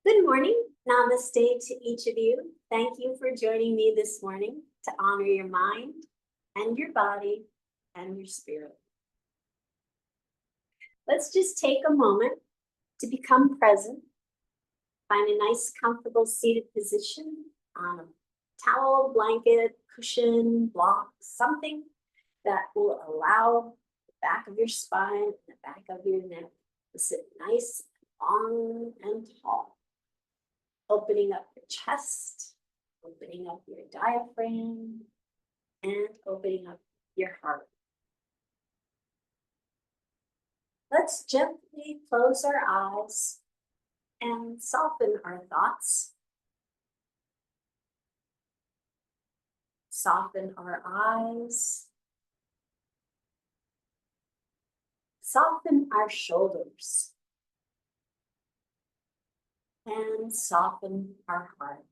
Good morning. Namaste to each of you. Thank you for joining me this morning to honor your mind and your body and your spirit. Let's just take a moment to become present. Find a nice, comfortable seated position on a towel, blanket, cushion, block, something that will allow the back of your spine and the back of your neck to sit nice, long, and tall. Opening up your chest, opening up your diaphragm, and opening up your heart. Let's gently close our eyes and soften our thoughts. Soften our eyes. Soften our shoulders. And soften our heart.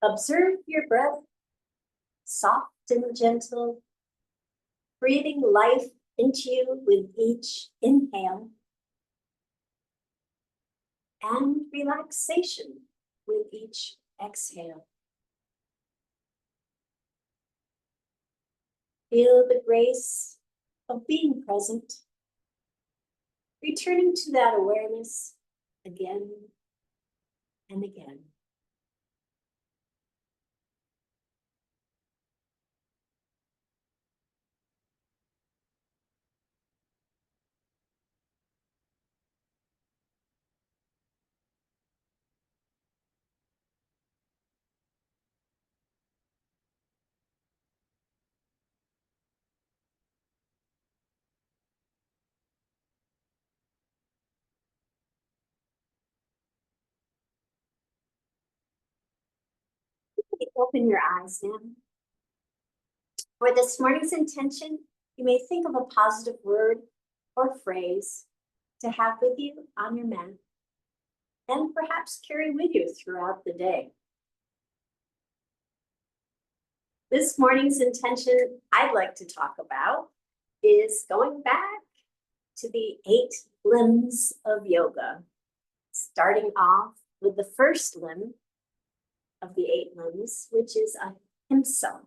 Observe your breath, soft and gentle, breathing life into you with each inhale, and relaxation with each exhale. Feel the grace of being present, returning to that awareness again and again. Open your eyes now. For this morning's intention, you may think of a positive word or phrase to have with you on your mat, and perhaps carry with you throughout the day. This morning's intention I'd like to talk about is going back to the 8 limbs of yoga, starting off with the first limb of the 8 limbs, which is Ahimsa.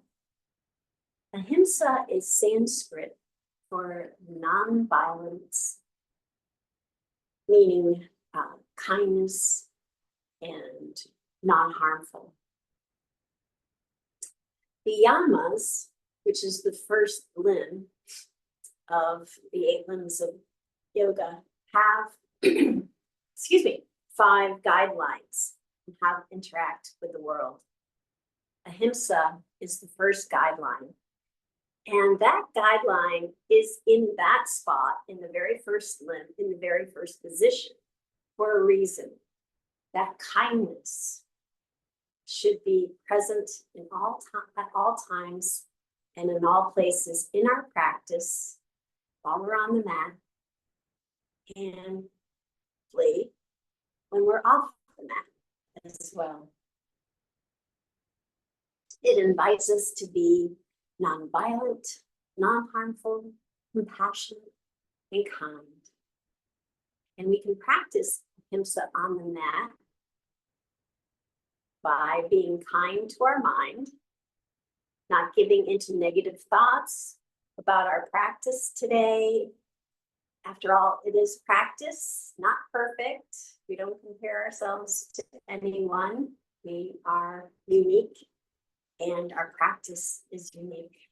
Ahimsa is Sanskrit for non-violence, meaning kindness and non-harmful. The Yamas, which is the first limb of the 8 limbs of yoga, have 5 guidelines on how to interact with the world. Ahimsa is the first guideline. And that guideline is in that spot, in the very first limb, in the very first position, for a reason. That kindness should be present at all times and in all places in our practice while we're on the mat, and when we're off the mat as well. It invites us to be non-violent, non-harmful, compassionate, and kind. And we can practice Ahimsa on the mat by being kind to our mind, not giving into negative thoughts about our practice today. After all, it is practice, not perfect. We don't compare ourselves to anyone. We are unique, and our practice is unique.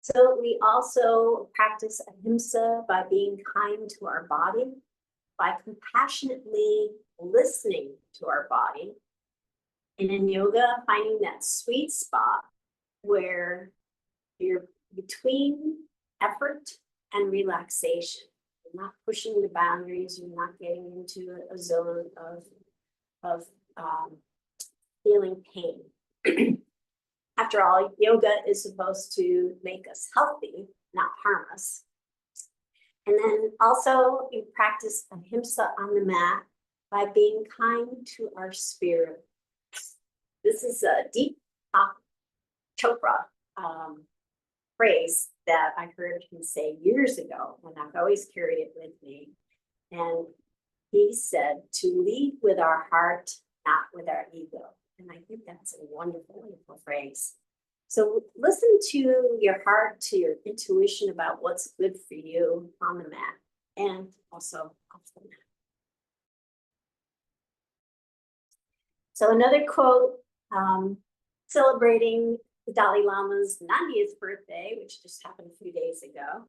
So we also practice Ahimsa by being kind to our body, by compassionately listening to our body. And in yoga, finding that sweet spot where you're between effort and relaxation. You're not pushing the boundaries, you're not getting into a zone of feeling pain. After all, yoga is supposed to make us healthy, not harm us. And then also you practice Ahimsa on the mat by being kind to our spirit. This is a Deepak Chopra phrase that I heard him say years ago, and I've always carried it with me. And he said to lead with our heart, not with our ego. And I think that's a wonderful, wonderful phrase. So listen to your heart, to your intuition about what's good for you on the mat and also off the mat. So another quote, celebrating the Dalai Lama's 90th birthday, which just happened a few days ago.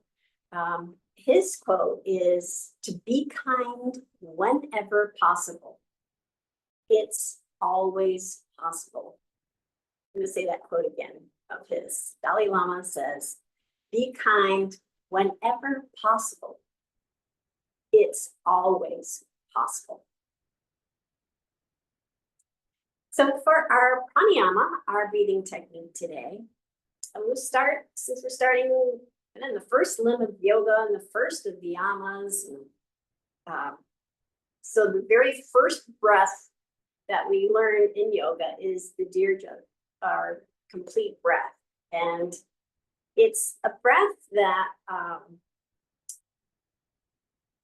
His quote is, to be kind whenever possible. It's always possible. I'm going to say that quote again of his. Dalai Lama says, be kind whenever possible. It's always possible. So for our pranayama, our breathing technique today, we'll start, since we're starting in the first limb of yoga and the first of the yamas. So the very first breath that we learn in yoga is the Dirga, our complete breath. And it's a breath that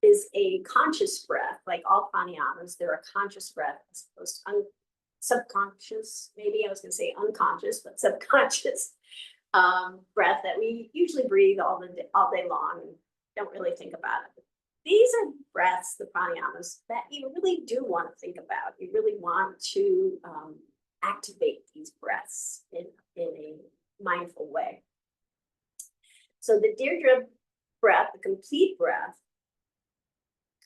is a conscious breath, like all pranayamas, they're a conscious breath as opposed to subconscious, maybe I was going to say unconscious, but subconscious breath that we usually breathe all day long and don't really think about it. These are breaths, the pranayamas, that you really do want to think about. You really want to activate these breaths in a mindful way. So the Dirga breath, the complete breath,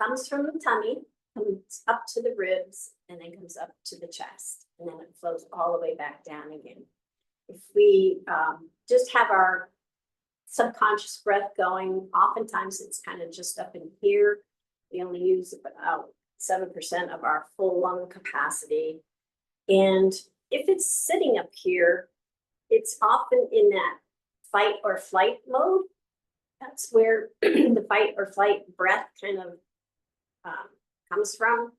comes from the tummy, comes up to the ribs, and then comes up to the chest, and then it flows all the way back down again. If we just have our subconscious breath going, oftentimes it's kind of just up in here. We only use about 7% of our full lung capacity. And if it's sitting up here, it's often in that fight or flight mode. That's where the fight or flight breath kind of comes from.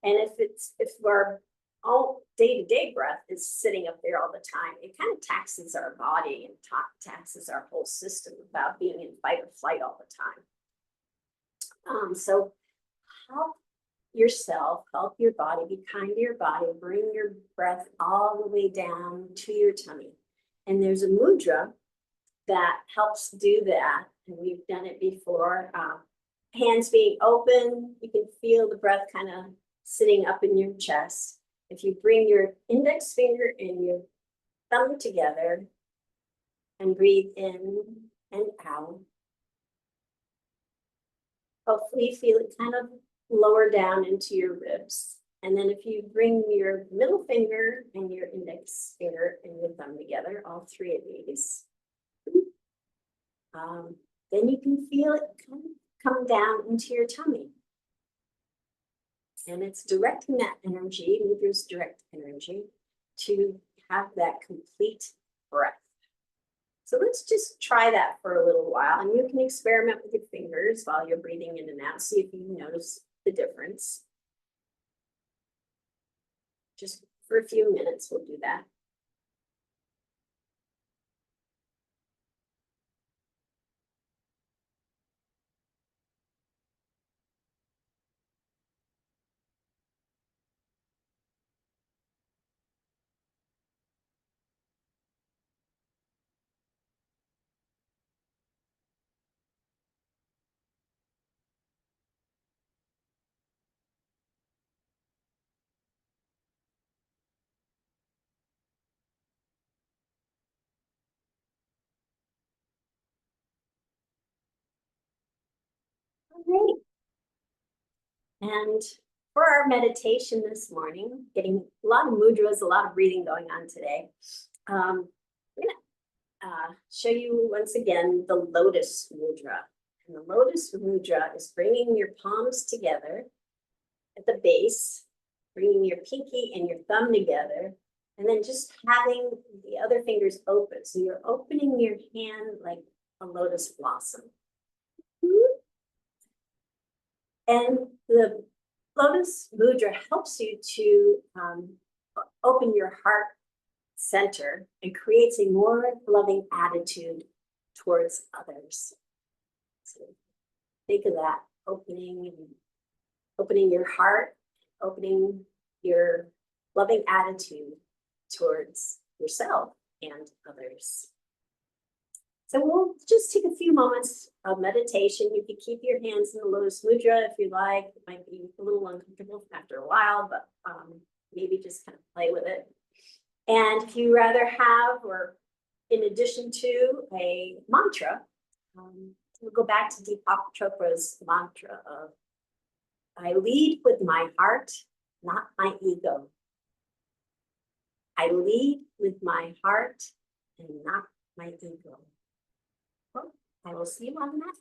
And if our all day-to-day breath is sitting up there all the time, it kind of taxes our body and taxes our whole system about being in fight or flight all the time. So help yourself, help your body, be kind to your body, bring your breath all the way down to your tummy. And there's a mudra that helps do that. And we've done it before. Hands being open, you can feel the breath kind of sitting up in your chest. If you bring your index finger and your thumb together and breathe in and out, hopefully you feel it kind of lower down into your ribs. And then if you bring your middle finger and your index finger and your thumb together, all three of these, then you can feel it come down into your tummy. And it's directing that energy, Mudra's direct energy, to have that complete breath. So let's just try that for a little while. And you can experiment with your fingers while you're breathing in and out, see if you notice the difference. Just for a few minutes, we'll do that. All right. And for our meditation this morning, getting a lot of mudras, a lot of breathing going on today. I'm gonna show you once again the Lotus Mudra. And the Lotus Mudra is bringing your palms together at the base, bringing your pinky and your thumb together, and then just having the other fingers open. So you're opening your hand like a lotus blossom. And the Lotus Mudra helps you to open your heart center and creates a more loving attitude towards others. So think of that, opening your heart, opening your loving attitude towards yourself and others. So we'll just take a few moments of meditation. You can keep your hands in the Lotus Mudra if you like. It might be a little uncomfortable after a while, but maybe just kind of play with it. And if you rather have, or in addition to, a mantra, we'll go back to Deepak Chopra's mantra of, I lead with my heart, not my ego. I lead with my heart and not my ego. Well, I will see you on the mat.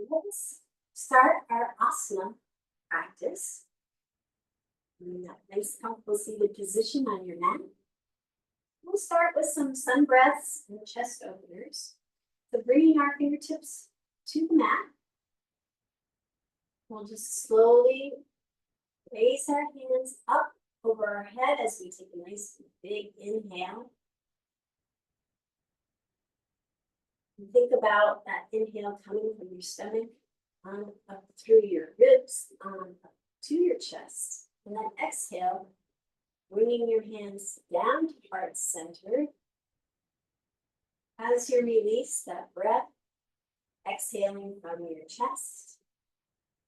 Let's start our asana practice. In that nice, comfortable seated position on your mat. We'll start with some sun breaths and chest openers. So bringing our fingertips to the mat. We'll just slowly raise our hands up over our head as we take a nice big inhale. And think about that inhale coming from your stomach on up through your ribs, on up to your chest. And then exhale, bringing your hands down to heart center. As you release that breath, exhaling from your chest,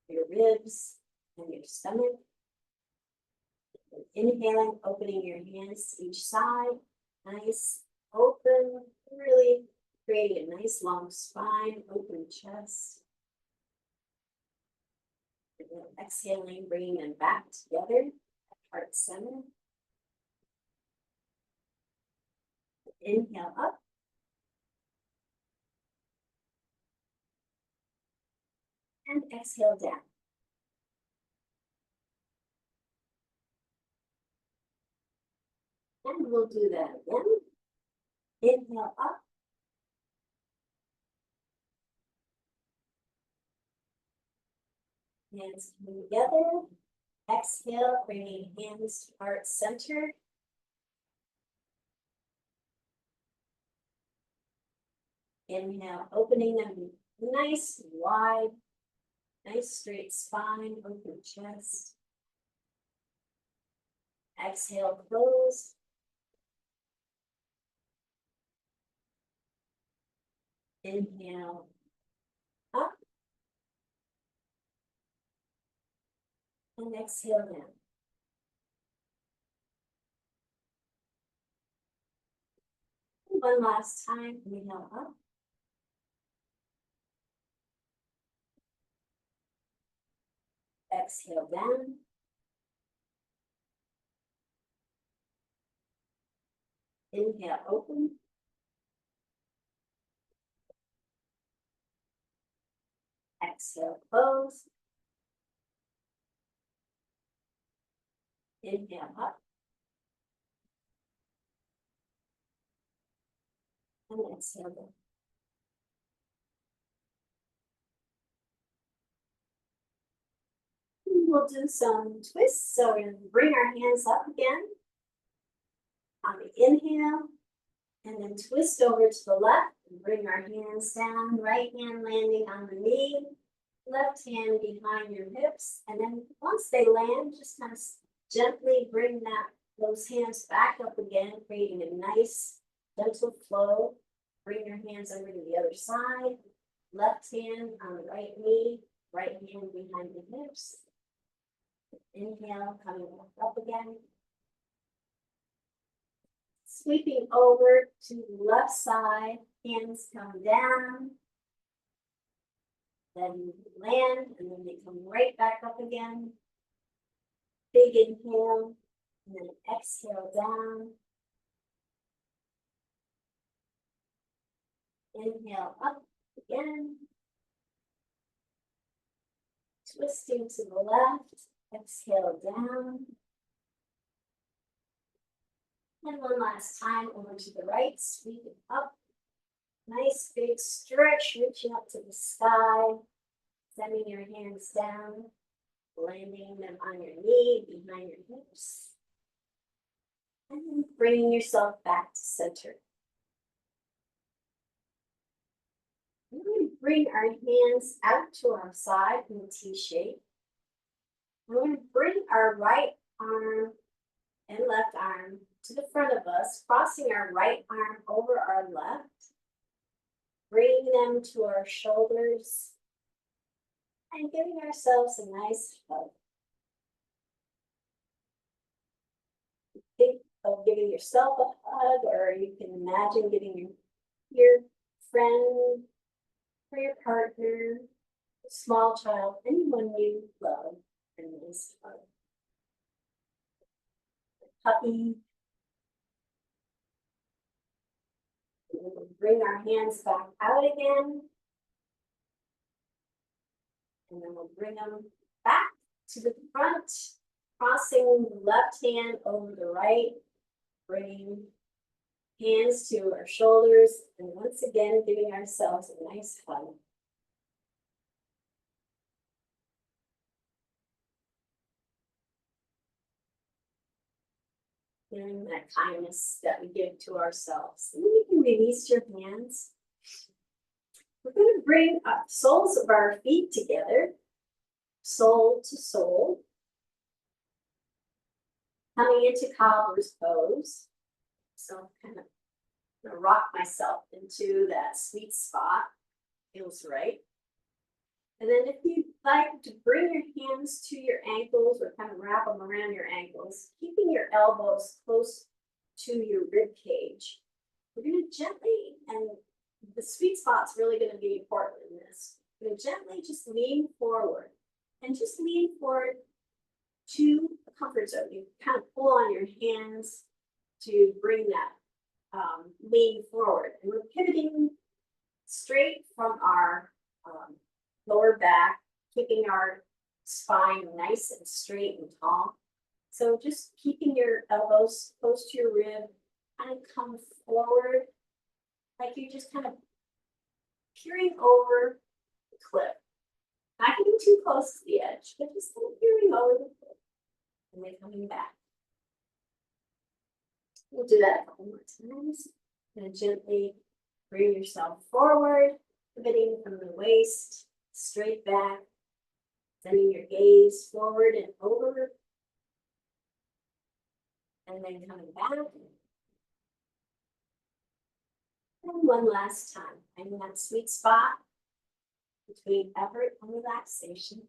your ribs, and your stomach. And inhaling, opening your hands to each side. Nice, open, really creating a nice long spine, open chest. And then exhaling, bringing them back together at heart center. Inhale up. And exhale down. And we'll do that again. Inhale up. Hands come together. Exhale, bringing hands to heart center. Inhale, opening them nice, wide, nice straight spine, open chest. Exhale, close. Inhale, up. And exhale down. One last time, inhale up. Exhale down. Inhale, open. Exhale, close. Inhale up. And exhale down. We'll do some twists. So we're going to bring our hands up again on the inhale, and then twist over to the left and bring our hands down. Right hand landing on the knee, left hand behind your hips. And then once they land, just kind of gently bring those hands back up again, creating a nice gentle flow. Bring your hands over to the other side. Left hand on the right knee, right hand behind the hips. Inhale, coming back up again. Sweeping over to the left side, hands come down. Then land, and then they come right back up again. Big inhale, and then exhale down. Inhale up again. Twisting to the left, exhale down. And one last time over to the right, sweep it up. Nice big stretch, reaching up to the sky. Sending your hands down, landing them on your knee, behind your hips. And then bringing yourself back to center. We're going to bring our hands out to our side in a T shape. We're going to bring our right arm and left arm to the front of us, crossing our right arm over our left, bringing them to our shoulders, and giving ourselves a nice hug. Think of giving yourself a hug, or you can imagine giving your friend or your partner, a small child, anyone you love, a nice hug. Puppy. We'll bring our hands back out again. And then we'll bring them back to the front, crossing the left hand over the right, bringing hands to our shoulders, and once again, giving ourselves a nice hug. Feeling that kindness that we give to ourselves. And then you can release your hands. We're going to bring the soles of our feet together, sole to sole, coming into cobbler's pose. So I'm kind of going to rock myself into that sweet spot. Feels right. And then if you'd like to bring your hands to your ankles or kind of wrap them around your ankles, keeping your elbows close to your rib cage, we're going to gently, and the sweet spot's really going to be important in this. We're going to gently just lean forward, and just lean forward to the comfort zone. You kind of pull on your hands to bring that lean forward. And we're pivoting straight from our lower back, keeping our spine nice and straight and tall. So just keeping your elbows close to your rib, kind of come forward, like you're just kind of peering over the cliff. Not getting too close to the edge, but just kind of peering over the cliff. And then coming back. We'll do that a couple more times. And gently bring yourself forward, pivoting from the waist, straight back, sending your gaze forward and over, and then coming back. And one last time, finding that sweet spot between effort and relaxation.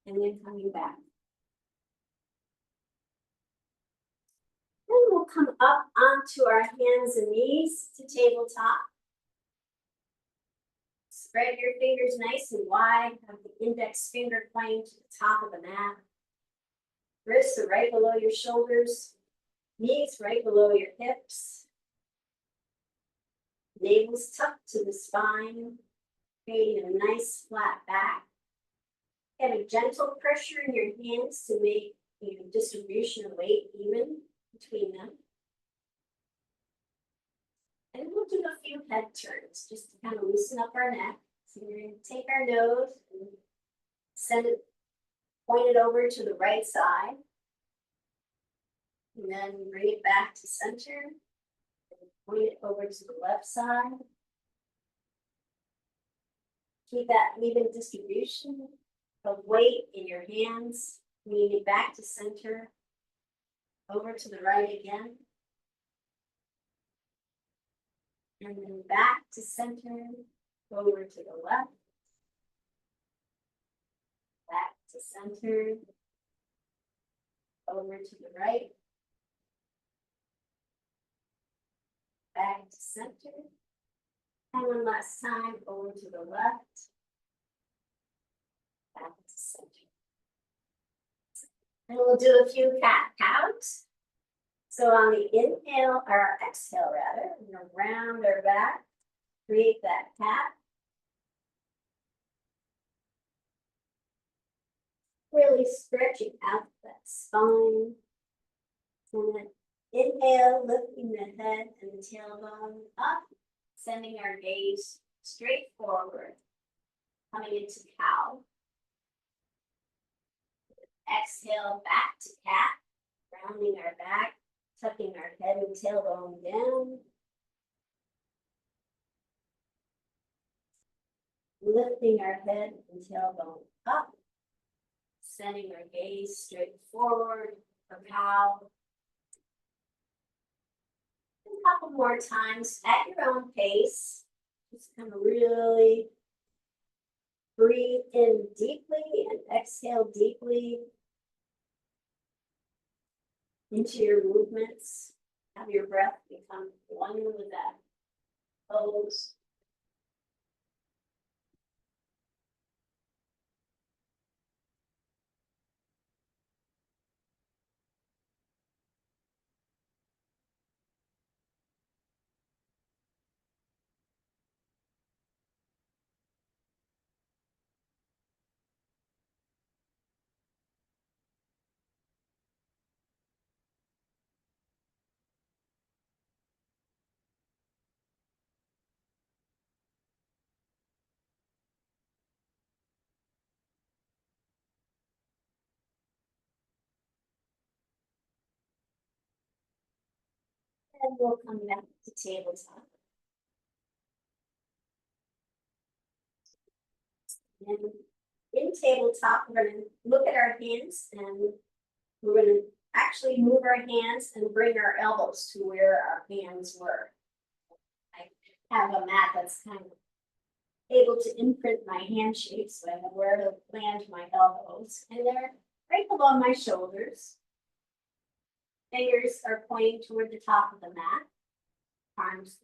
And then coming back. Then we'll come up onto our hands and knees to tabletop. Spread your fingers nice and wide. Have the index finger pointing to the top of the mat. Wrists are right below your shoulders. Knees right below your hips. Navel's tucked to the spine, creating a nice flat back. Have a gentle pressure in your hands to make distribution of weight even between them. And we'll do a few head turns just to kind of loosen up our neck. So we're going to take our nose and send it, point it over to the right side. And then bring it back to center. And point it over to the left side. Keep that even distribution of weight in your hands. Bring it back to center. Over to the right again. And then back to center. Over to the left. Back to center. Over to the right. Back to center. And one last time, over to the left. Back to center. And we'll do a few cat-cows. So on the inhale, or exhale rather, we're going to round our back, create that cat. Really stretching out that spine. And then inhale, lifting the head and the tailbone up, sending our gaze straight forward, coming into cow. Exhale, back to cat, rounding our back, tucking our head and tailbone down. Lifting our head and tailbone up, sending our gaze straight forward for cow. A couple more times at your own pace. Just kind of really breathe in deeply and exhale deeply into your movements. Have your breath become one with that pose. And we'll come back to tabletop. And in tabletop, we're going to look at our hands and we're going to actually move our hands and bring our elbows to where our hands were. I have a mat that's kind of able to imprint my hand shape, so I know where to land my elbows. And they're right below my shoulders. Fingers are pointing toward the top of the mat. Arms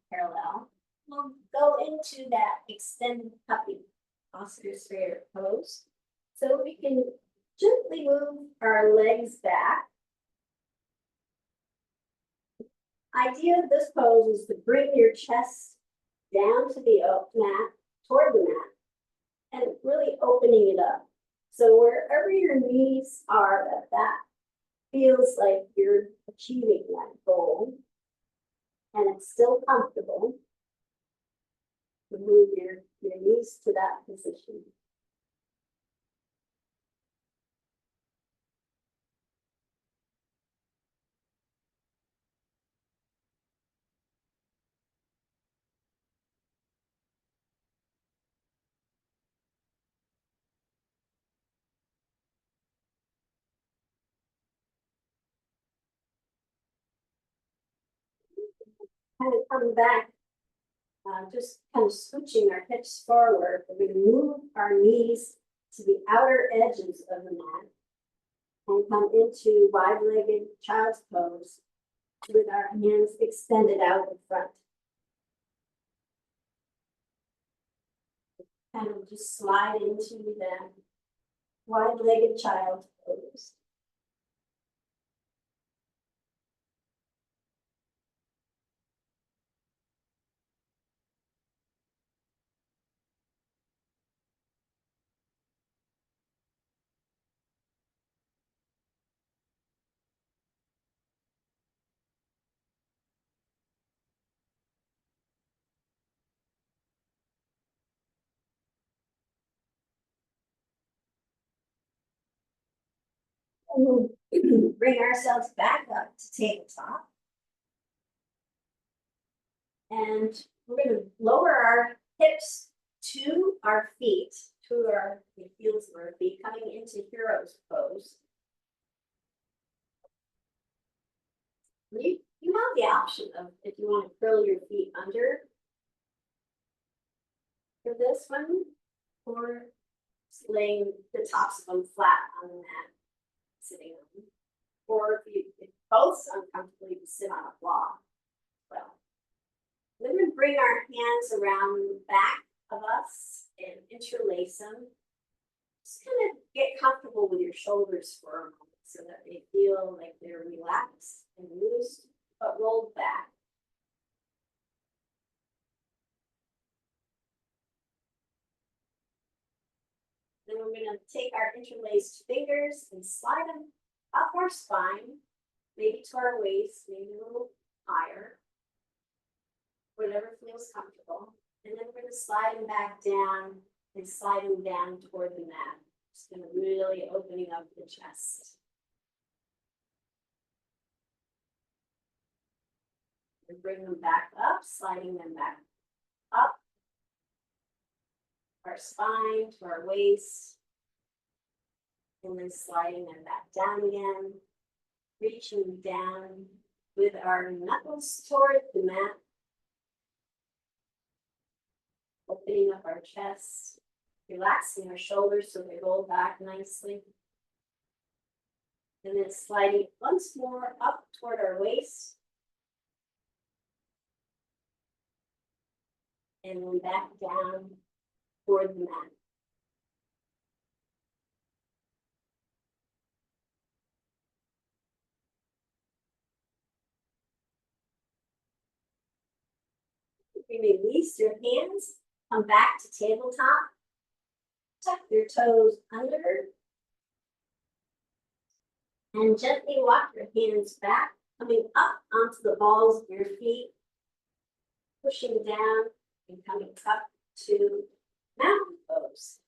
parallel. We'll go into that extended puppy posture straighter pose. So we can gently move our legs back. Idea of this pose is to bring your chest down to the mat, toward the mat, and really opening it up. So wherever your knees are, that feels like you're achieving that goal, and it's still comfortable. Move your knees to that position. Kind of come back, just kind of scooching our hips forward. We're going to move our knees to the outer edges of the mat and come into wide-legged child's pose with our hands extended out in front. Kind of just slide into that wide-legged child pose. And we'll bring ourselves back up to tabletop. And we're going to lower our hips to our feet, to the heels of our feet, coming into hero's pose. You have the option of if you want to curl your feet under for this one, or laying the tops of them flat on the mat, sitting on them. Or if both uncomfortable, you can sit on a block. Well, then we bring our hands around the back of us and interlace them. Just kind of get comfortable with your shoulders for a moment so that they feel like they're relaxed and loose, but rolled back. Then we're going to take our interlaced fingers and slide them up our spine, maybe to our waist, maybe a little higher, whatever feels comfortable. And then we're going to slide them back down and slide them down toward the mat. Just going to really opening up the chest. And bring them back up, sliding them back up. Our spine to our waist. And then sliding them back down again. Reaching down with our knuckles toward the mat. Opening up our chest, relaxing our shoulders so they roll back nicely. And then sliding once more up toward our waist. And then back down toward the mat. You release your hands, come back to tabletop. Tuck your toes under. And gently walk your hands back, coming up onto the balls of your feet. Pushing down and coming up to mountain pose.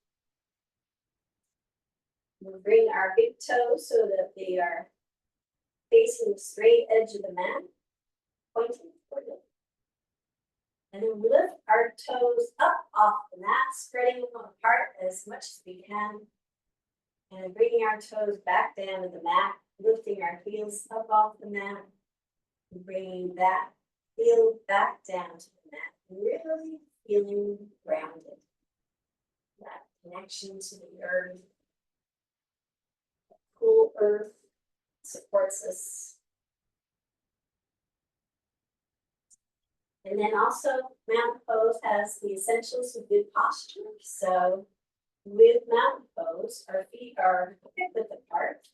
We'll bring our big toes so that they are facing the straight edge of the mat, pointing toward it. And then lift our toes up off the mat, spreading them apart as much as we can. And bringing our toes back down to the mat, lifting our heels up off the mat, and bringing that heel back down to the mat. Really feeling grounded. That connection to the earth. The cool earth supports us. And then also, mountain pose has the essentials of good posture. So with mountain pose, our feet are hip width apart.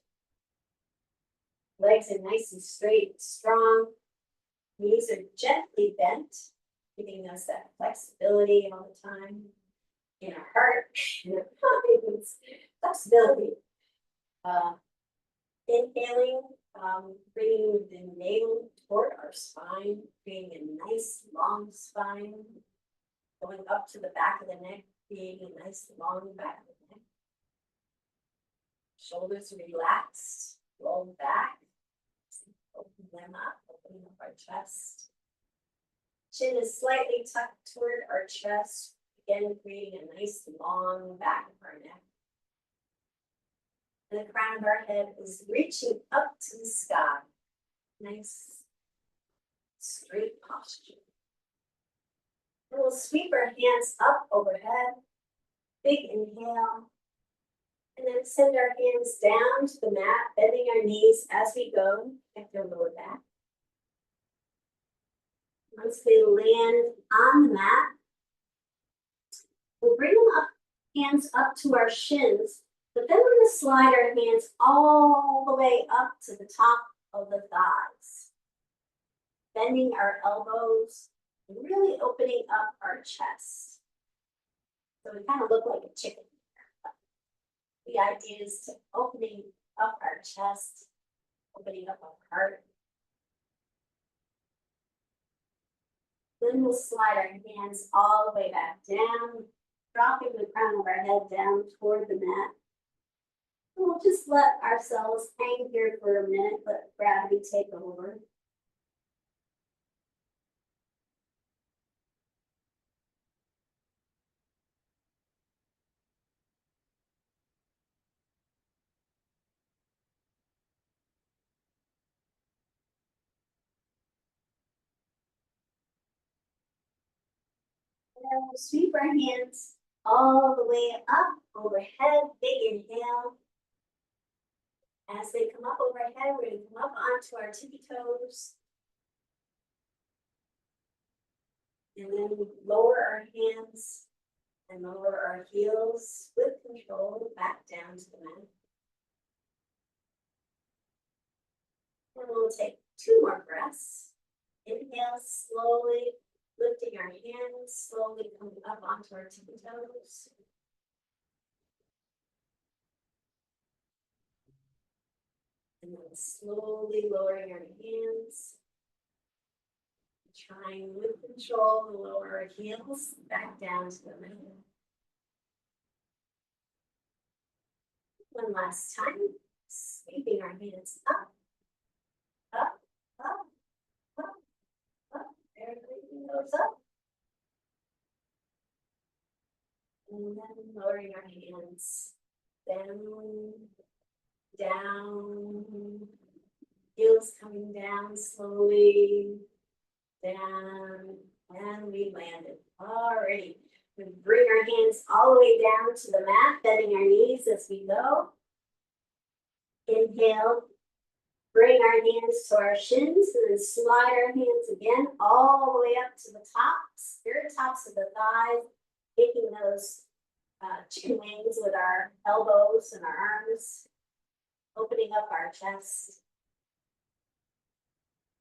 Legs are nice and straight and strong. Knees are gently bent, giving us that flexibility all the time in our heart, in our minds, flexibility. Inhaling, bringing the navel toward our spine, creating a nice long spine, going up to the back of the neck, creating a nice long back of the neck. Shoulders relaxed, roll back, open them up, opening up our chest. Chin is slightly tucked toward our chest, again creating a nice long back of our neck. And the crown of our head is reaching up to the sky. Nice, straight posture. And we'll sweep our hands up overhead. Big inhale. And then send our hands down to the mat, bending our knees as we go. Get their lower back. Once they land on the mat, we'll bring them up, hands up to our shins. But then we're going to slide our hands all the way up to the top of the thighs. Bending our elbows, and really opening up our chest. So we kind of look like a chicken. The idea is to opening up our chest, opening up our heart. Then we'll slide our hands all the way back down, dropping the crown of our head down toward the mat. We'll just let ourselves hang here for a minute, let gravity take over. And then we'll sweep our hands all the way up overhead, big inhale. As they come up overhead, we're going to come up onto our tippy toes. And then lower our hands and lower our heels with control back down to the mat. And we'll take 2 more breaths. Inhale slowly, lifting our hands, slowly coming up onto our tippy toes. And then slowly lowering our hands. Trying with control to lower our heels back down to the mat. One last time, sweeping our hands up, up, up, up, up. Everything goes up. And then lowering our hands down, down. Heels coming down slowly. Down, and we landed. Alrighty. We bring our hands all the way down to the mat, bending our knees as we go. Inhale, bring our hands to our shins, and then slide our hands again all the way up to the tops, very tops of the thighs, making those chicken wings with our elbows and our arms, opening up our chest.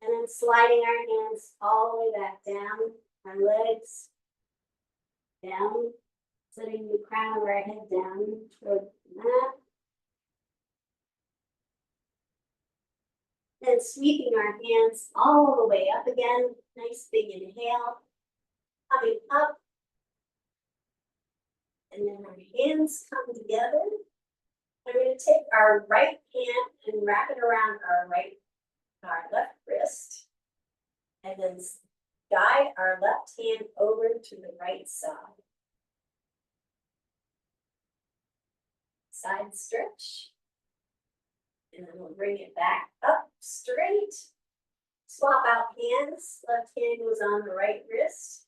And then sliding our hands all the way back down, our legs down, setting the crown of our head down toward the mat. Then sweeping our hands all the way up again, nice big inhale, coming up. And then our hands come together. We're going to take our right hand and wrap it around our left wrist, and then guide our left hand over to the right side. Side stretch. And then we'll bring it back up straight. Swap out hands. Left hand goes on the right wrist.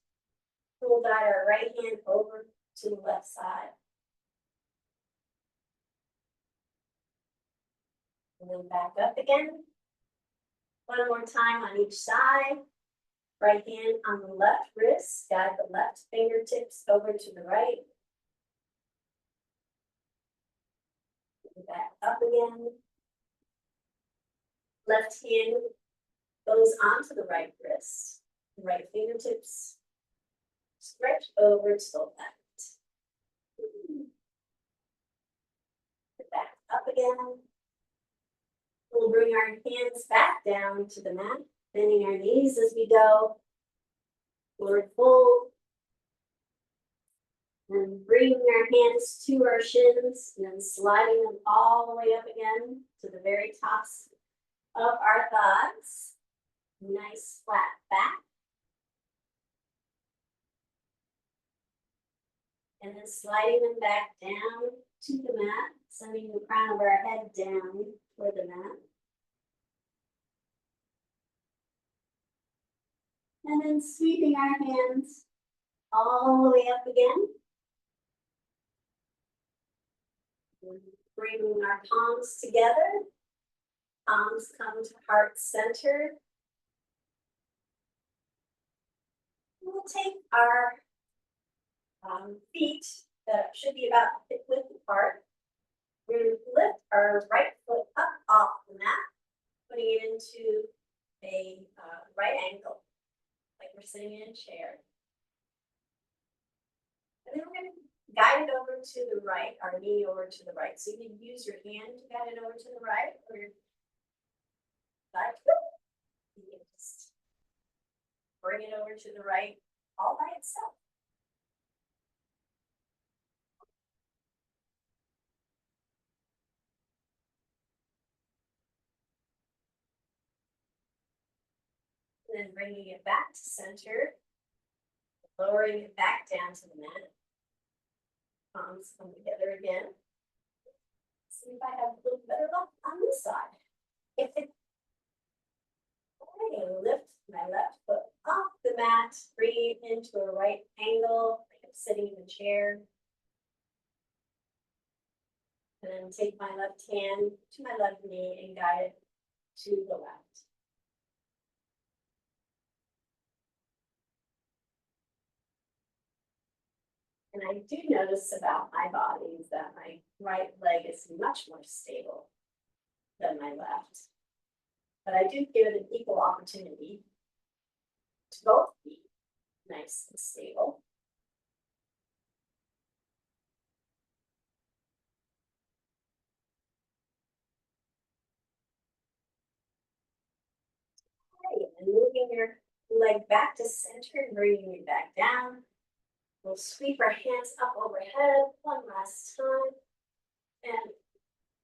We'll guide our right hand over to the left side. And then back up again. One more time on each side. Right hand on the left wrist. Guide the left fingertips over to the right. Back up again. Left hand goes onto the right wrist. Right fingertips stretch over to the left. Back up again. We'll bring our hands back down to the mat, bending our knees as we go. Forward fold. And bringing our hands to our shins and then sliding them all the way up again to the very tops of our thighs. Nice flat back. And then sliding them back down to the mat, sending the crown of our head down toward the mat. And then sweeping our hands all the way up again. Bringing our palms together. Palms come to heart center. We'll take our feet that should be about hip width apart. We're going to lift our right foot up off the mat, putting it into a right angle, like we're sitting in a chair. And then we're going to guide it over to the right, our knee over to the right. So you can use your hand to guide it over to the right, or your side. You can just bring it over to the right all by itself. then bringing it back to center, lowering it back down to the mat. Palms come together again. See if I have a little better luck on this side. Okay, lift my left foot off the mat, breathe into a right angle, like I'm sitting in a chair. And then take my left hand to my left knee and guide it to the left. And I do notice about my body is that my right leg is much more stable than my left. But I do give it an equal opportunity to both be nice and stable. Okay, and moving your leg back to center and bringing it back down. We'll sweep our hands up overhead one last time. And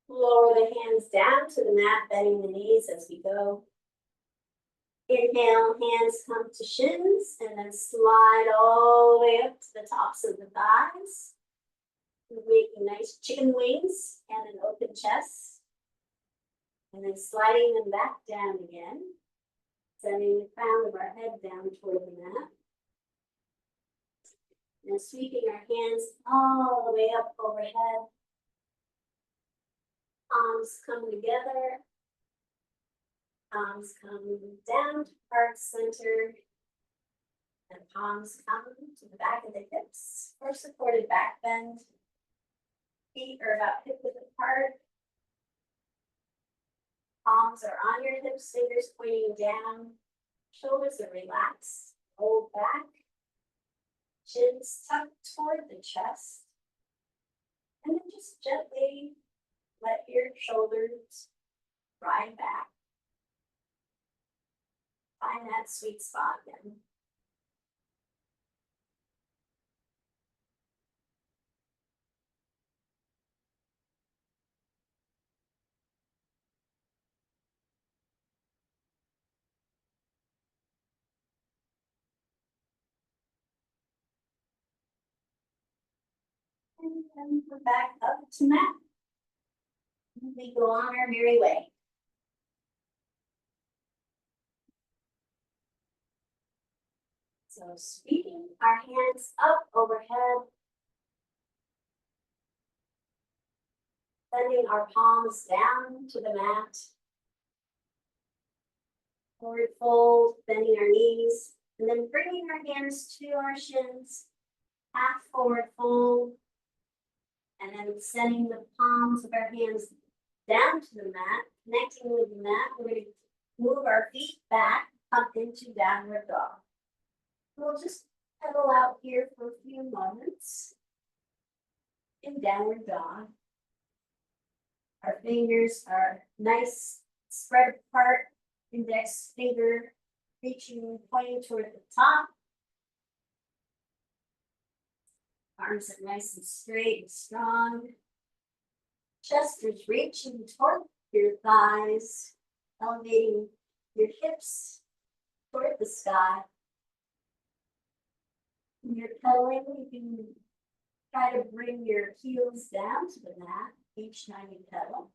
lower the hands down to the mat, bending the knees as we go. Inhale, hands come to shins, and then slide all the way up to the tops of the thighs. Making nice chicken wings and an open chest. And then sliding them back down again. Sending the crown of our head down toward the mat. And sweeping our hands all the way up overhead. Palms come together. Palms come down to heart center. And palms come to the back of the hips or supported back bend. Feet are about hip width apart. Palms are on your hips, fingers pointing down. Shoulders are relaxed, rolled back. Chins tucked toward the chest. And then just gently let your shoulders ride back. Find that sweet spot again. And then we're back up to mat. And we go on our merry way. So sweeping our hands up overhead. Sending our palms down to the mat. Forward fold, bending our knees. And then bringing our hands to our shins. Half forward fold. And then sending the palms of our hands down to the mat, connecting with the mat. We're going to move our feet back up into downward dog. We'll just pedal out here for a few moments in downward dog. Our fingers are nice, spread apart, index finger reaching, pointing toward the top. Arms are nice and straight and strong. Chest is reaching toward your thighs, elevating your hips toward the sky. When you're pedaling, you can try to bring your heels down to the mat each time you pedal.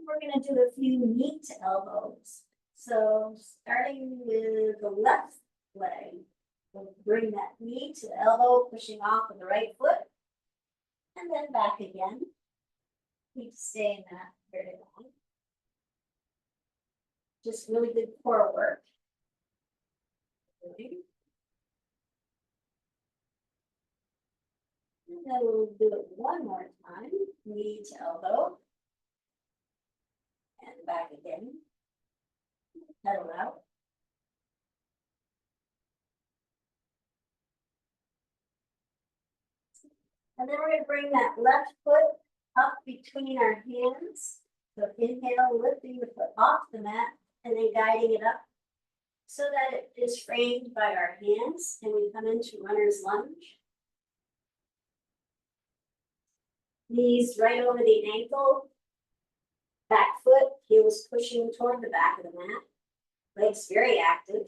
We're going to do a few knee to elbows. So starting with the left leg, we'll bring that knee to the elbow, pushing off of the right foot, and then back again. Keep staying that very long. Just really good core work. And then we'll do it one more time, knee to elbow. And back again. Pedal out. And then we're going to bring that left foot up between our hands. So inhale, lifting the foot off the mat. and then guiding it up so that it is framed by our hands, and we come into runner's lunge. Knees right over the ankle, back foot, heels pushing toward the back of the mat, legs very active.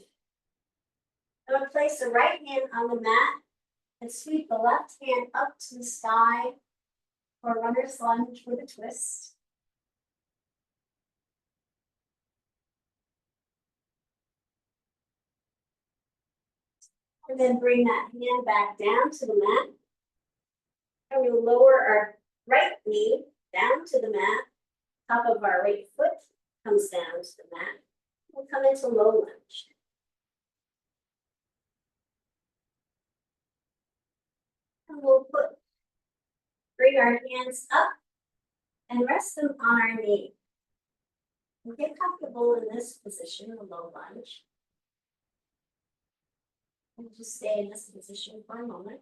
I'm going to place the right hand on the mat and sweep the left hand up to the sky for runner's lunge with a twist. And then bring that hand back down to the mat. And we'll lower our right knee down to the mat. Top of our right foot comes down to the mat. We'll come into low lunge. And we'll bring our hands up and rest them on our knee. And get comfortable in this position, the low lunge. And just stay in this position for a moment.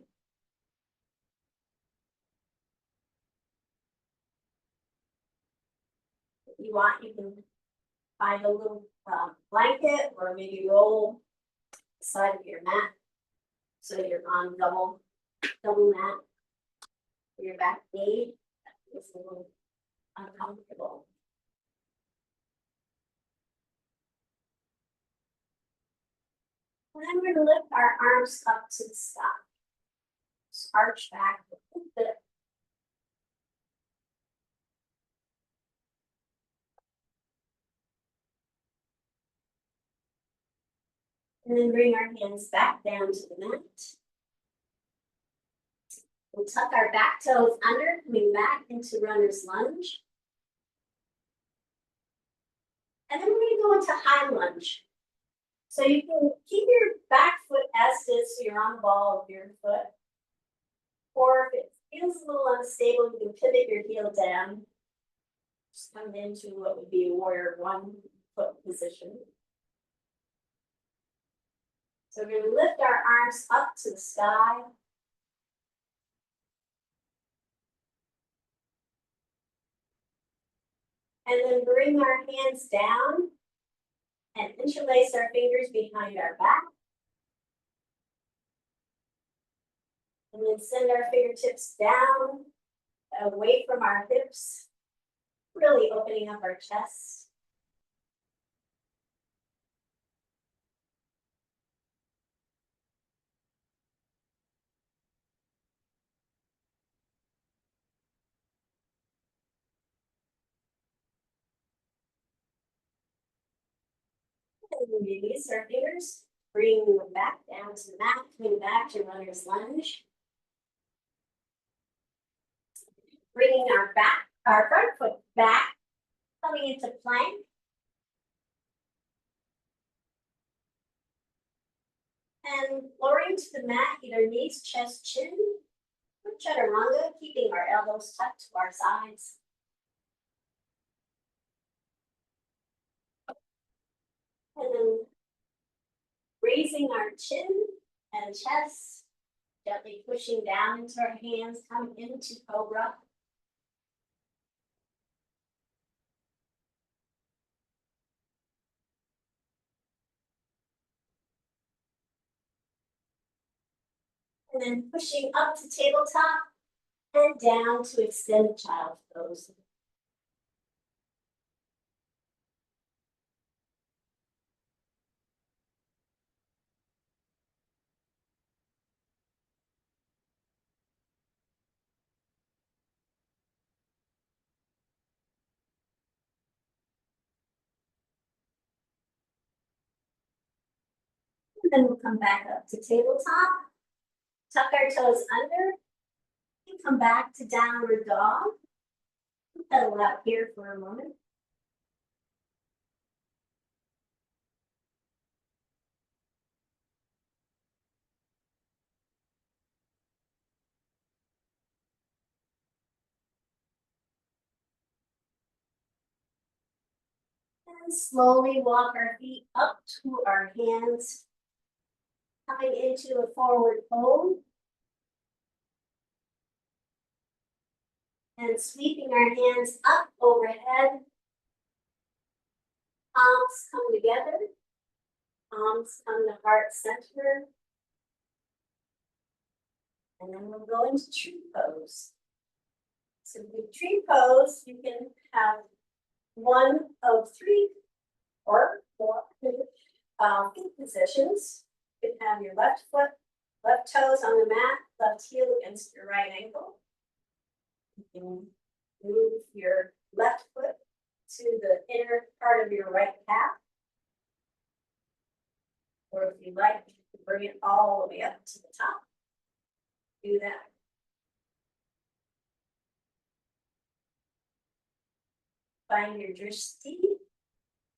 If you want, you can find a little blanket or maybe roll the side of your mat so you're on double mat for your back knee. It's a little uncomfortable. And then we're going to lift our arms up to the sky. Just arch back a little bit. And then bring our hands back down to the mat. We'll tuck our back toes under, coming back into runner's lunge. And then we're going to go into high lunge. So you can keep your back foot as is, so you're on the ball of your foot. Or if it feels a little unstable, you can pivot your heel down. Just come into what would be a warrior 1 foot position. So we're going to lift our arms up to the sky. And then bring our hands down and interlace our fingers behind our back. And then send our fingertips down, away from our hips, really opening up our chest. And then release our fingers, bring them back down to the mat, coming back to runner's lunge. Bringing our front foot back, coming into plank. And lowering to the mat, either knees, chest, chin, or chaturanga, keeping our elbows tucked to our sides. And then raising our chin and chest, gently pushing down into our hands, come into cobra. And then pushing up to tabletop and down to extended child pose. And then we'll come back up to tabletop, tuck our toes under, and come back to downward dog. Pedal out here for a moment. And slowly walk our feet up to our hands, coming into a forward fold. And sweeping our hands up overhead. Palms come together. Palms come to heart center. And then we'll go into tree pose. So with tree pose, you can have one of three or four feet positions. You can have your left foot, left toes on the mat, left heel against your right ankle. You can move your left foot to the inner part of your right calf. Or if you like, you can bring it all the way up to the top. Do that. Find your drishti,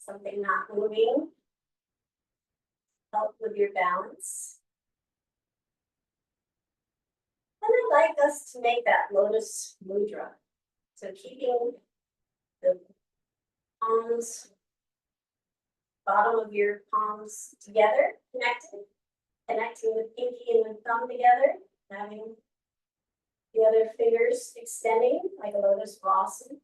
something not moving. Help with your balance. And I'd like us to make that Lotus Mudra. So keeping the palms, bottom of your palms together, connecting the pinky and the thumb together, having the other fingers extending like a lotus blossom.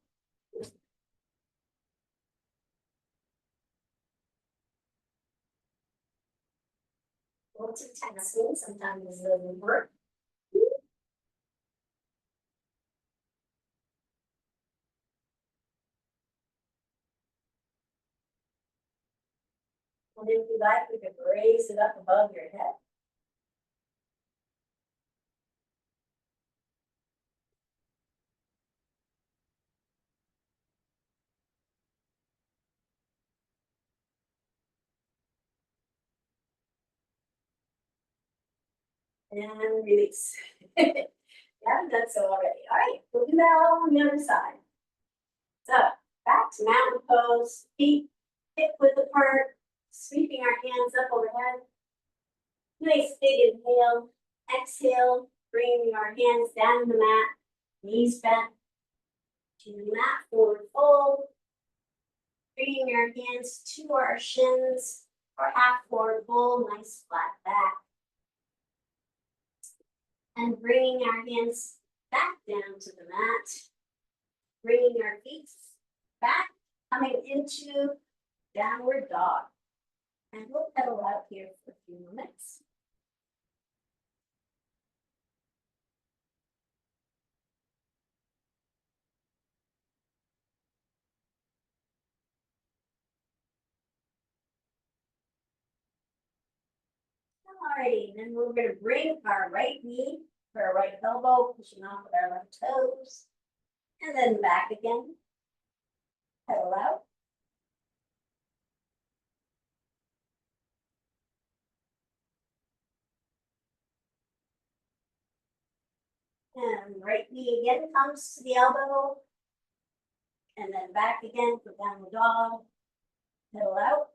Multitasking sometimes doesn't work. And if you like, we could raise it up above your head. And release. Yeah, that's so already. All right, we'll do that all on the other side. So back to mountain pose, feet hip width apart, sweeping our hands up overhead. Nice big inhale, exhale, bringing our hands down the mat, knees bent to the mat, forward fold. Bringing our hands to our shins or half forward fold, nice flat back. And bringing our hands back down to the mat, bringing our feet back, coming into downward dog. And we'll pedal out here for a few minutes. Alrighty, then we're going to bring our right knee for our right elbow, pushing off with our left toes. And then back again. Pedal out. And right knee again comes to the elbow. And then back again for downward dog. Pedal out.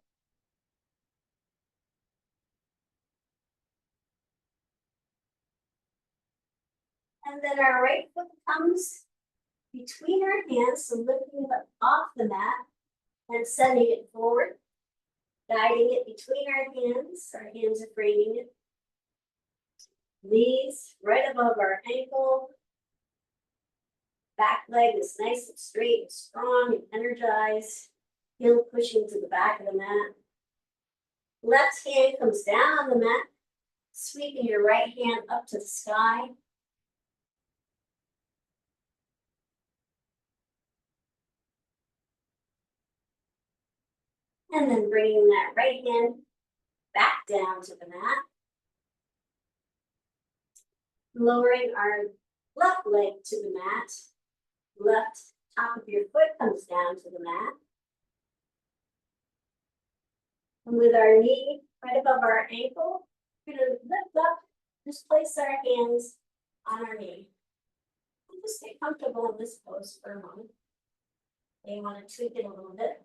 And then our right foot comes between our hands, so lifting it up off the mat and sending it forward, guiding it between our hands. Our hands are framing it. Knees right above our ankle. Back leg is nice and straight and strong and energized. Heel pushing to the back of the mat. Left hand comes down on the mat, sweeping your right hand up to the sky. And then bringing that right hand back down to the mat. Lowering our left leg to the mat. Left top of your foot comes down to the mat. And with our knee right above our ankle, we're going to lift up, just place our hands on our knee. And just get comfortable in this pose for a moment. You want to tweak it a little bit.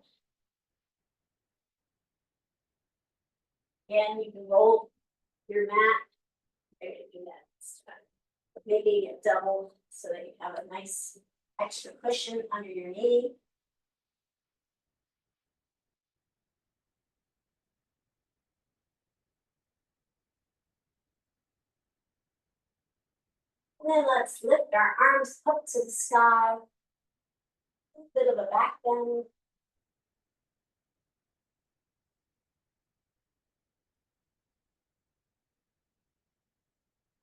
And you can roll your mat. Maybe do that. Maybe get double so that you have a nice extra cushion under your knee. And then let's lift our arms up to the sky. A bit of a back bend.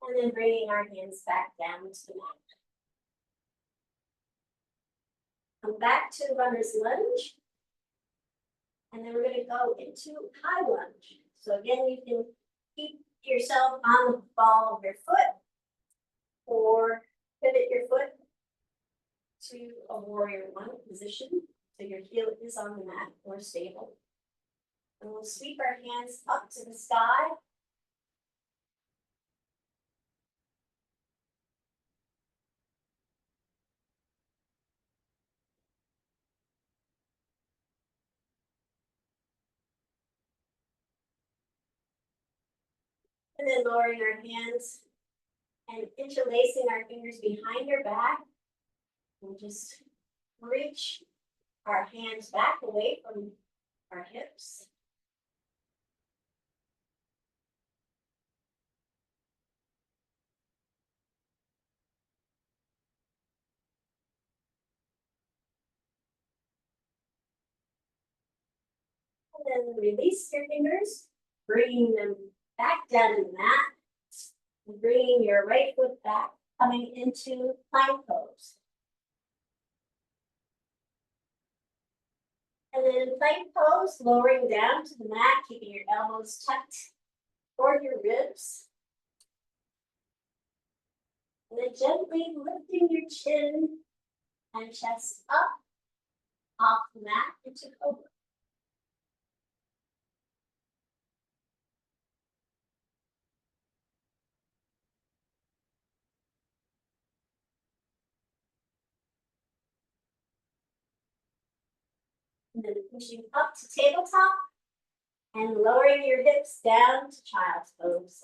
And then bringing our hands back down to the mat. Come back to runner's lunge. And then we're going to go into high lunge. So again, you can keep yourself on the ball of your foot or pivot your foot to a warrior one position. So your heel is on the mat, more stable. And we'll sweep our hands up to the sky. And then lowering our hands and interlacing our fingers behind our back. We'll just reach our hands back away from our hips. And then release your fingers, bringing them back down to the mat. Bringing your right foot back, coming into plank pose. And then in plank pose, lowering down to the mat, keeping your elbows tucked toward your ribs. And then gently lifting your chin and chest up off the mat into cobra. And then pushing up to tabletop and lowering your hips down to child's pose.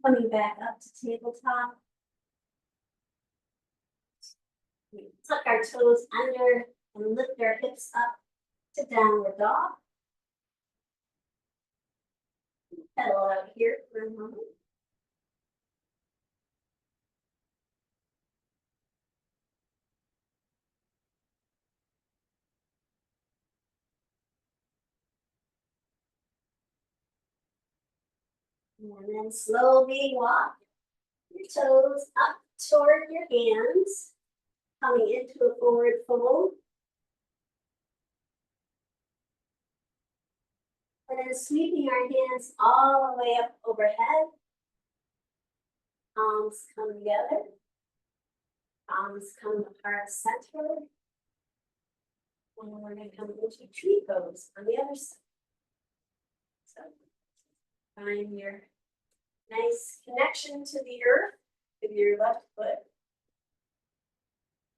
Coming back up to tabletop. We tuck our toes under and lift our hips up to downward dog. Pedal out here for a moment. And then slowly walk your toes up toward your hands, coming into a forward fold. And then sweeping our hands all the way up overhead. Palms come together. Palms come apart center. And we're going to come into tree pose on the other side. So find your nice connection to the earth with your left foot.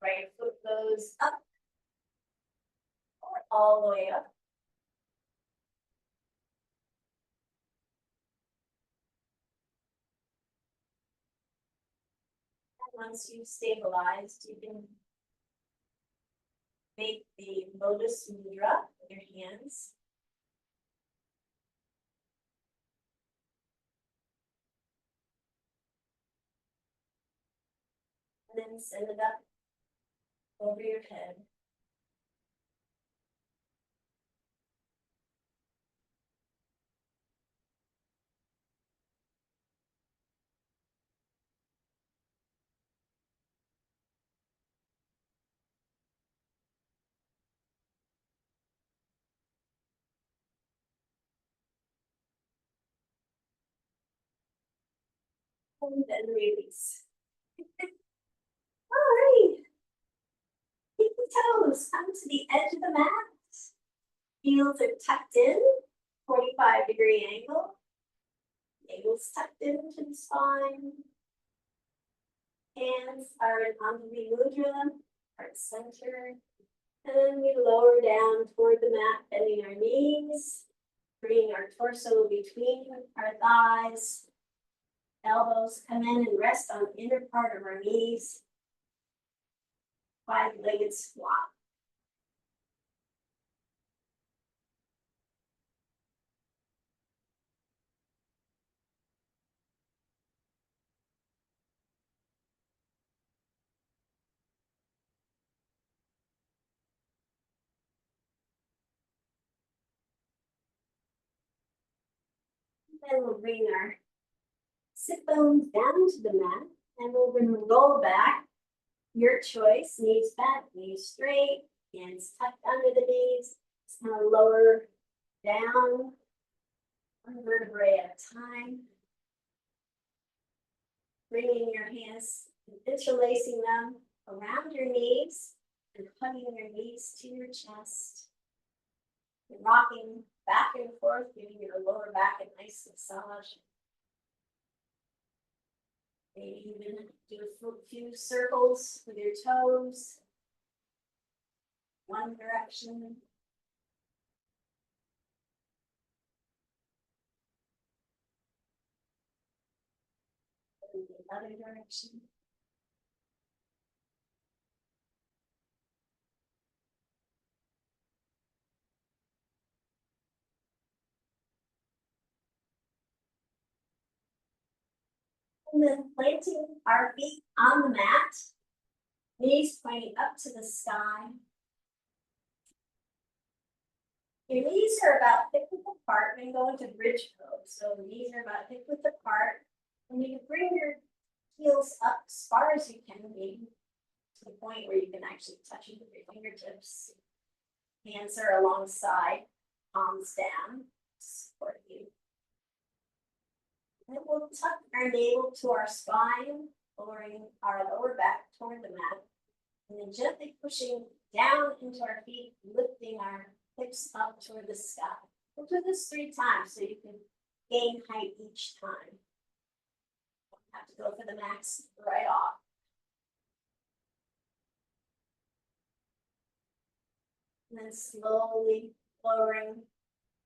Right foot goes up or all the way up. And once you've stabilized, you can make the Lotus Mudra with your hands. And then send it up over your head. And then release. All right. Keep the toes come to the edge of the mat. Heels are tucked in, 45-degree angle. Ankles tucked into the spine. Hands are in Anjali Mudra, heart center. And then we lower down toward the mat, bending our knees. Bringing our torso between our thighs. Elbows come in and rest on the inner part of our knees. Wide-legged squat. Then we'll bring our sit bones down to the mat, and we're going to roll back. Your choice, knees bent, knees straight, hands tucked under the knees. Just kind of lower down, one vertebrae at a time. Bringing your hands and interlacing them around your knees and hugging your knees to your chest. And rocking back and forth, giving your lower back a nice massage. Maybe even do a few circles with your toes. One direction. And the other direction. And then planting our feet on the mat, knees pointing up to the sky. Your knees are about hip width apart. We're going to go into bridge pose. So the knees are about hip width apart. And you can bring your heels up as far as you can, maybe to the point where you can actually touch it with your fingertips. Hands are alongside, palms down, support you. And we'll tuck our navel to our spine, lowering our lower back toward the mat. And then gently pushing down into our feet, lifting our hips up toward the sky. We'll do this 3 times so you can gain height each time. Don't have to go for the max right off. And then slowly lowering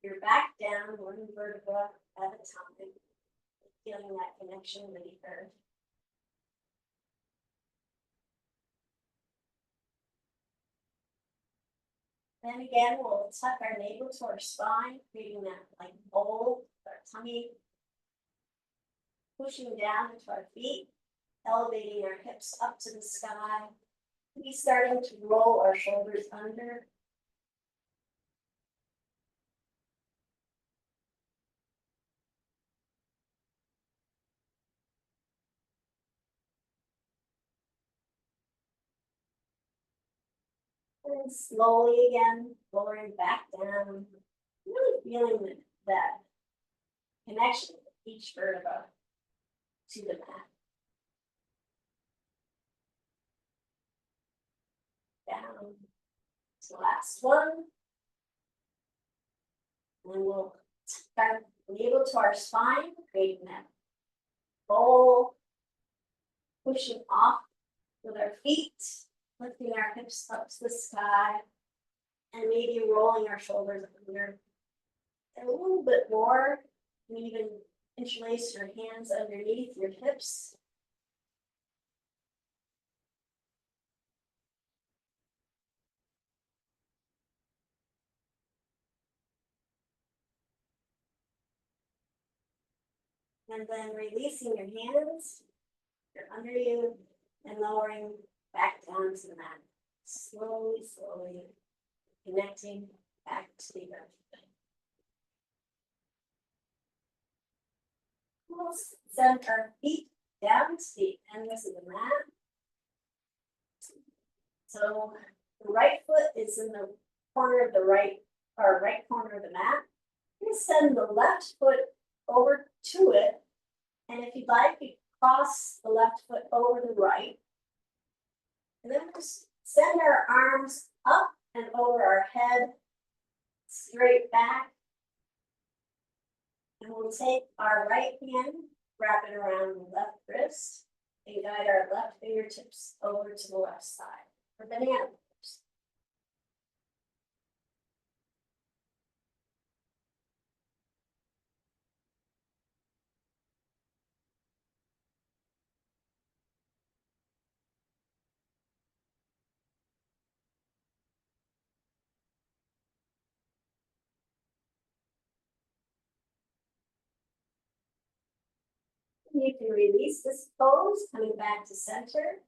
your back down, one vertebra at a time. Feeling that connection with the earth. Then again, we'll tuck our navel to our spine, creating that like bowl with our tummy. Pushing down into our feet, elevating our hips up to the sky. Maybe starting to roll our shoulders under. And slowly again, lowering back down. Really feeling that connection with each vertebra to the mat. Down to the last one. And we'll tuck our navel to our spine, creating that bowl. Pushing off with our feet, lifting our hips up to the sky, and maybe rolling our shoulders under. And a little bit more, you can even interlace your hands underneath your hips. And then releasing your hands, you're under you, and lowering back down to the mat. Slowly, slowly connecting back to the earth. We'll send our feet down to the ends of the mat. So the right foot is in the corner of the right corner of the mat. You can send the left foot over to it. And if you'd like, you cross the left foot over the right. And then we'll just send our arms up and over our head, straight back. And we'll take our right hand, wrap it around the left wrist, and guide our left fingertips over to the left side for banana pose. You can release this pose, coming back to center.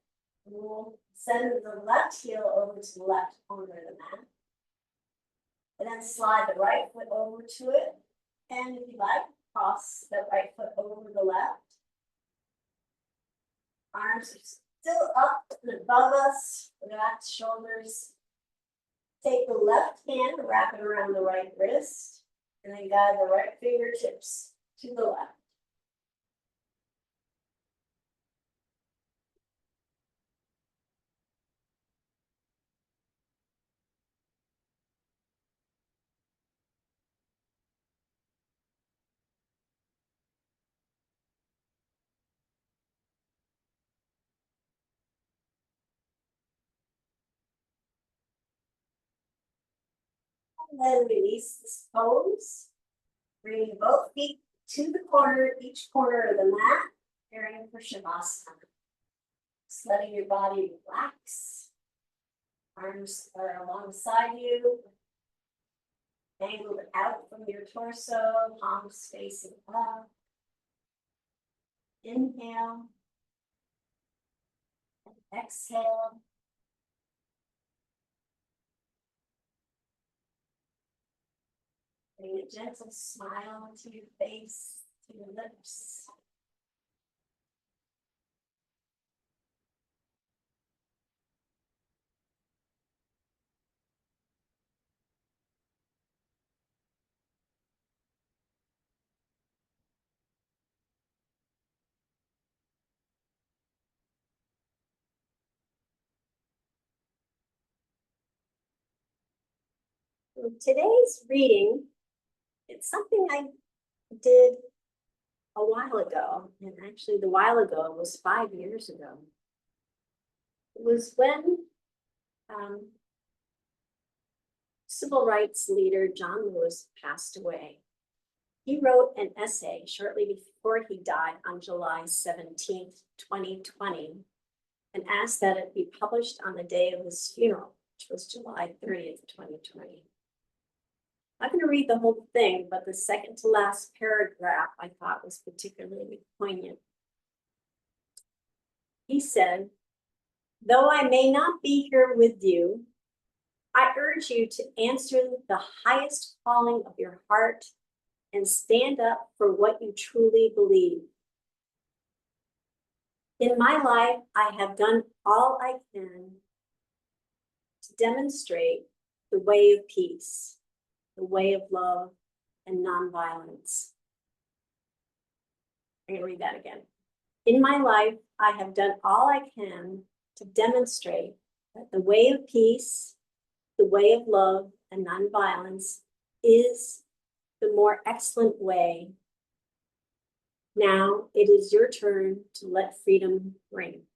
And we'll send the left heel over to the left corner of the mat. And then slide the right foot over to it. And if you like, cross the right foot over the left. Arms are still up and above us, relax shoulders. Take the left hand, wrap it around the right wrist, and then guide the right fingertips to the left. And then release this pose. Bring both feet to the corner, each corner of the mat, preparing for Shavasana. Just letting your body relax. Arms are alongside you. Angled out from your torso, palms facing up. Inhale. And exhale. Bring a gentle smile to your face, to your lips. Today's reading, it's something I did a while ago, and actually the while ago was 5 years ago. It was when civil rights leader John Lewis passed away. He wrote an essay shortly before he died on July 17th, 2020, and asked that it be published on the day of his funeral, which was July 30th, 2020. I'm going to read the whole thing, but the second to last paragraph I thought was particularly poignant. He said, "Though I may not be here with you, I urge you to answer the highest calling of your heart and stand up for what you truly believe. In my life, I have done all I can to demonstrate the way of peace, the way of love and nonviolence." I'm going to read that again. In my life, I have done all I can to demonstrate that the way of peace, the way of love and nonviolence is the more excellent way. Now it is your turn to let freedom ring.